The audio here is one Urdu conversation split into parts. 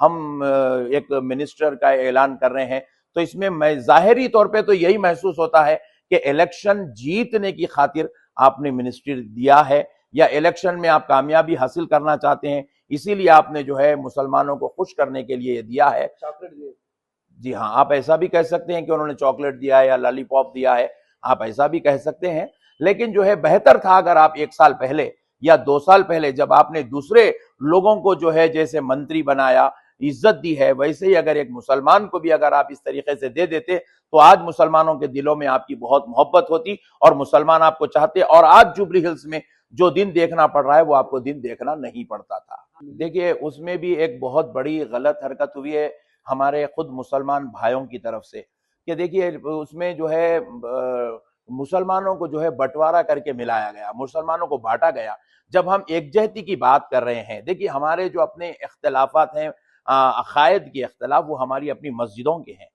ہم ایک منسٹر کا اعلان کر رہے ہیں، تو اس میں ظاہری طور پہ تو یہی محسوس ہوتا ہے کہ الیکشن جیتنے کی خاطر آپ نے منسٹری دیا ہے، یا الیکشن میں آپ کامیابی حاصل کرنا چاہتے ہیں، اسی لیے آپ نے جو ہے مسلمانوں کو خوش کرنے کے لیے یہ دیا ہے۔ جی ہاں، آپ ایسا بھی کہہ سکتے ہیں کہ انہوں نے چاکلیٹ دیا ہے یا لالی پاپ دیا ہے، آپ ایسا بھی کہہ سکتے ہیں، لیکن جو ہے بہتر تھا اگر آپ 1 سال پہلے یا 2 سال پہلے جب آپ نے دوسرے لوگوں کو جو ہے جیسے منتری بنایا، عزت دی ہے، ویسے ہی اگر ایک مسلمان کو بھی اگر آپ اس طریقے سے دے دیتے تو آج مسلمانوں کے دلوں میں آپ کی بہت محبت ہوتی اور مسلمان آپ کو چاہتے، اور آج جوبلی ہلز میں جو دن دیکھنا پڑ رہا ہے وہ آپ کو دن دیکھنا نہیں پڑتا تھا۔ دیکھیے اس میں بھی ایک بہت بڑی غلط حرکت ہوئی ہے ہمارے خود مسلمان بھائیوں کی طرف سے، کہ دیکھیے اس میں جو ہے مسلمانوں کو جو ہے بٹوارا کر کے ملایا گیا، مسلمانوں کو بانٹا گیا، جب ہم ایکجہتی کی بات کر رہے ہیں۔ دیکھیے ہمارے جو اپنے اختلافات ہیں، عقائد کے اختلاف، وہ ہماری اپنی مسجدوں کے ہیں،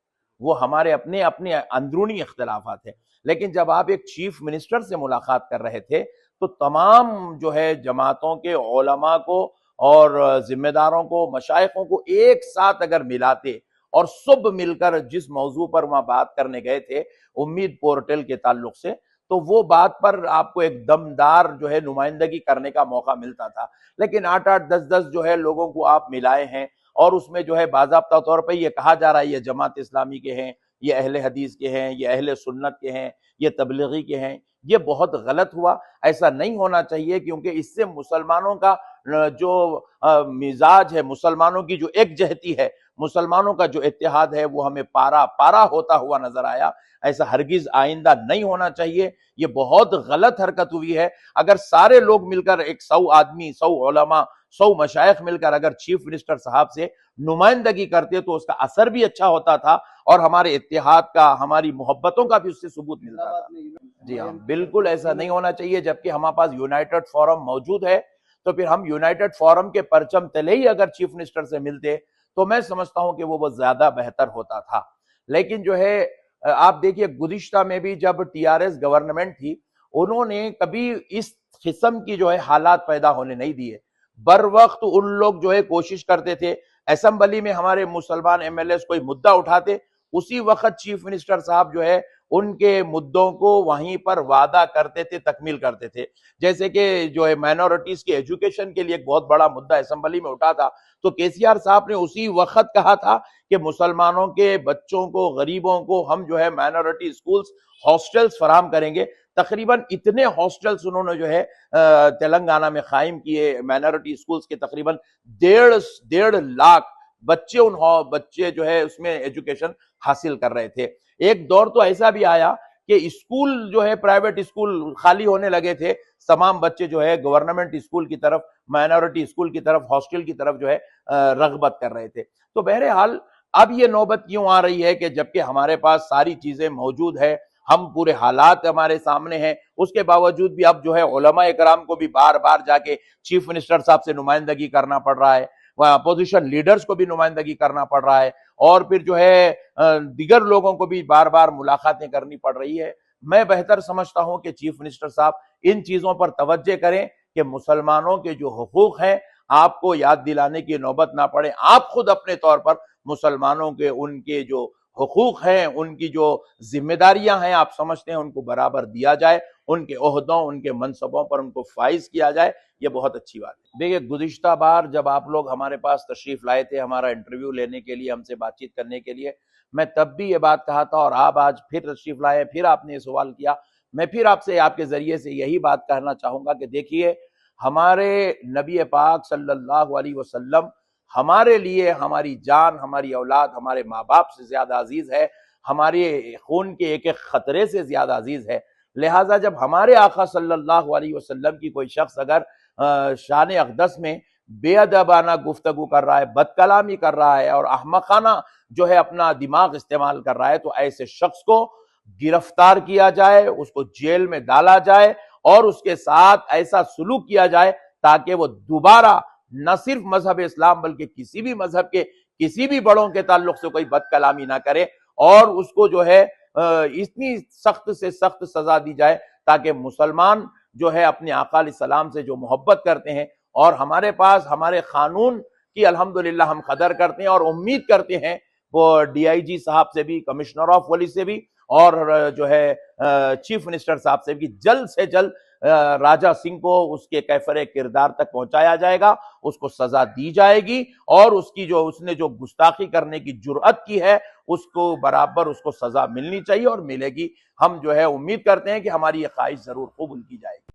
وہ ہمارے اپنے اندرونی اختلافات ہیں، لیکن جب آپ ایک چیف منسٹر سے ملاقات کر رہے تھے تو تمام جو ہے جماعتوں کے علماء کو اور ذمہ داروں کو، مشائخوں کو ایک ساتھ اگر ملاتے اور سب مل کر جس موضوع پر وہاں بات کرنے گئے تھے امید پورٹل کے تعلق سے، تو وہ بات پر آپ کو ایک دمدار جو ہے نمائندگی کرنے کا موقع ملتا تھا، لیکن 8-8 10-10 جو ہے لوگوں کو آپ ملائے ہیں، اور اس میں جو ہے باضابطہ طور پہ یہ کہا جا رہا ہے یہ جماعت اسلامی کے ہیں، یہ اہل حدیث کے ہیں، یہ اہل سنت کے ہیں، یہ تبلیغی کے ہیں۔ یہ بہت غلط ہوا، ایسا نہیں ہونا چاہیے، کیونکہ اس سے مسلمانوں کا جو مزاج ہے، مسلمانوں کی جو ایک جہتی ہے، مسلمانوں کا جو اتحاد ہے، وہ ہمیں پارا پارا ہوتا ہوا نظر آیا۔ ایسا ہرگز آئندہ نہیں ہونا چاہیے، یہ بہت غلط حرکت ہوئی ہے۔ اگر سارے لوگ مل کر، 100 آدمی، 100 علماء، 100 مشائخ مل کر اگر چیف منسٹر صاحب سے نمائندگی کرتے تو اس کا اثر بھی اچھا ہوتا تھا، اور ہمارے اتحاد کا، ہماری محبتوں کا بھی اس سے ثبوت ملتا تھا۔ جی ہاں، بالکل ایسا نہیں ہونا چاہیے، جبکہ ہمارے پاس یونائٹڈ فورم موجود ہے، تو پھر ہم یونائٹڈ فورم کے پرچم تلے ہی اگر چیف منسٹر سے ملتے تو میں سمجھتا ہوں کہ وہ بہت زیادہ بہتر ہوتا تھا۔ لیکن جو ہے آپ دیکھیے گزشتہ میں بھی جب TRS گورنمنٹ تھی، انہوں نے کبھی اس قسم کی جو ہے حالات پیدا ہونے نہیں دیے۔ بر وقت ان لوگ جو ہے کوشش کرتے تھے، اسمبلی میں ہمارے مسلمان MLAs کوئی مدعا اٹھاتے، اسی وقت چیف منسٹر صاحب جو ہے ان کے مدعوں کو وہیں پر وعدہ کرتے تھے، تکمیل کرتے تھے۔ جیسے کہ جو ہے مائنورٹیز کے ایجوکیشن کے لیے ایک بہت بڑا مدعا اسمبلی میں اٹھا تھا، تو KCR صاحب نے اسی وقت کہا تھا کہ مسلمانوں کے بچوں کو، غریبوں کو ہم جو ہے مائنورٹی اسکولز، ہاسٹلز فراہم کریں گے۔ تقریباً اتنے ہاسٹلز انہوں نے جو ہے تلنگانہ میں قائم کیے، مائنورٹی اسکولز کے تقریباً 1.5 لاکھ بچے جو ہے اس میں ایجوکیشن حاصل کر رہے تھے۔ ایک دور تو ایسا بھی آیا کہ اسکول جو ہے پرائیویٹ اسکول خالی ہونے لگے تھے، تمام بچے جو ہے گورنمنٹ اسکول کی طرف، مائنورٹی اسکول کی طرف، ہاسٹل کی طرف جو ہے رغبت کر رہے تھے۔ تو بہرحال اب یہ نوبت کیوں آ رہی ہے کہ جبکہ ہمارے پاس ساری چیزیں موجود ہے، ہم پورے حالات ہمارے سامنے ہیں، اس کے باوجود بھی اب جو ہے علماء اکرام کو بھی بار بار جا کے چیف منسٹر صاحب سے نمائندگی کرنا پڑ رہا ہے، اپوزیشن لیڈرز کو بھی نمائندگی کرنا پڑ رہا ہے، اور پھر جو ہے دیگر لوگوں کو بھی بار بار ملاقاتیں کرنی پڑ رہی ہے۔ میں بہتر سمجھتا ہوں کہ چیف منسٹر صاحب ان چیزوں پر توجہ کریں کہ مسلمانوں کے جو حقوق ہیں آپ کو یاد دلانے کی نوبت نہ پڑے، آپ خود اپنے طور پر مسلمانوں کے ان کے جو حقوق ہیں، ان کی جو ذمہ داریاں ہیں آپ سمجھتے ہیں ان کو برابر دیا جائے، ان کے عہدوں، ان کے منصبوں پر ان کو فائز کیا جائے، یہ بہت اچھی بات ہے۔ دیکھیے گزشتہ بار جب آپ لوگ ہمارے پاس تشریف لائے تھے ہمارا انٹرویو لینے کے لیے، ہم سے بات چیت کرنے کے لیے، میں تب بھی یہ بات کہا تھا، اور آپ آج پھر تشریف لائے، پھر آپ نے یہ سوال کیا، میں پھر آپ سے، آپ کے ذریعے سے یہی بات کہنا چاہوں گا کہ دیکھیے ہمارے نبی پاک صلی اللہ علیہ وسلم ہمارے لیے ہماری جان، ہماری اولاد، ہمارے ماں باپ سے زیادہ عزیز ہے، ہمارے خون کے ایک ایک خطرے سے زیادہ عزیز ہے۔ لہٰذا جب ہمارے آقا صلی اللہ علیہ وسلم کی کوئی شخص اگر شان اقدس میں بے ادبانہ گفتگو کر رہا ہے، بد کلامی کر رہا ہے، اور احمقانہ جو ہے اپنا دماغ استعمال کر رہا ہے، تو ایسے شخص کو گرفتار کیا جائے، اس کو جیل میں ڈالا جائے، اور اس کے ساتھ ایسا سلوک کیا جائے تاکہ وہ دوبارہ نہ صرف مذہب اسلام بلکہ کسی بھی مذہب کے کسی بھی بڑوں کے تعلق سے کوئی بد کلامی نہ کرے، اور اس کو جو ہے اتنی سخت سے سخت سزا دی جائے تاکہ مسلمان جو ہے اپنے آقا علیہ السلام سے جو محبت کرتے ہیں، اور ہمارے پاس ہمارے قانون کی الحمدللہ ہم قدر کرتے ہیں اور امید کرتے ہیں وہ ڈی آئی جی صاحب سے بھی، کمشنر آف پولیس سے بھی، اور جو ہے چیف منسٹر صاحب سے بھی جلد سے جلد راجہ سنگھ کو اس کے کیفر کردار تک پہنچایا جائے گا، اس کو سزا دی جائے گی، اور اس نے جو گستاخی کرنے کی جرأت کی ہے اس کو برابر اس کو سزا ملنی چاہیے اور ملے گی۔ ہم جو ہے امید کرتے ہیں کہ ہماری یہ خواہش ضرور قبول کی جائے گی۔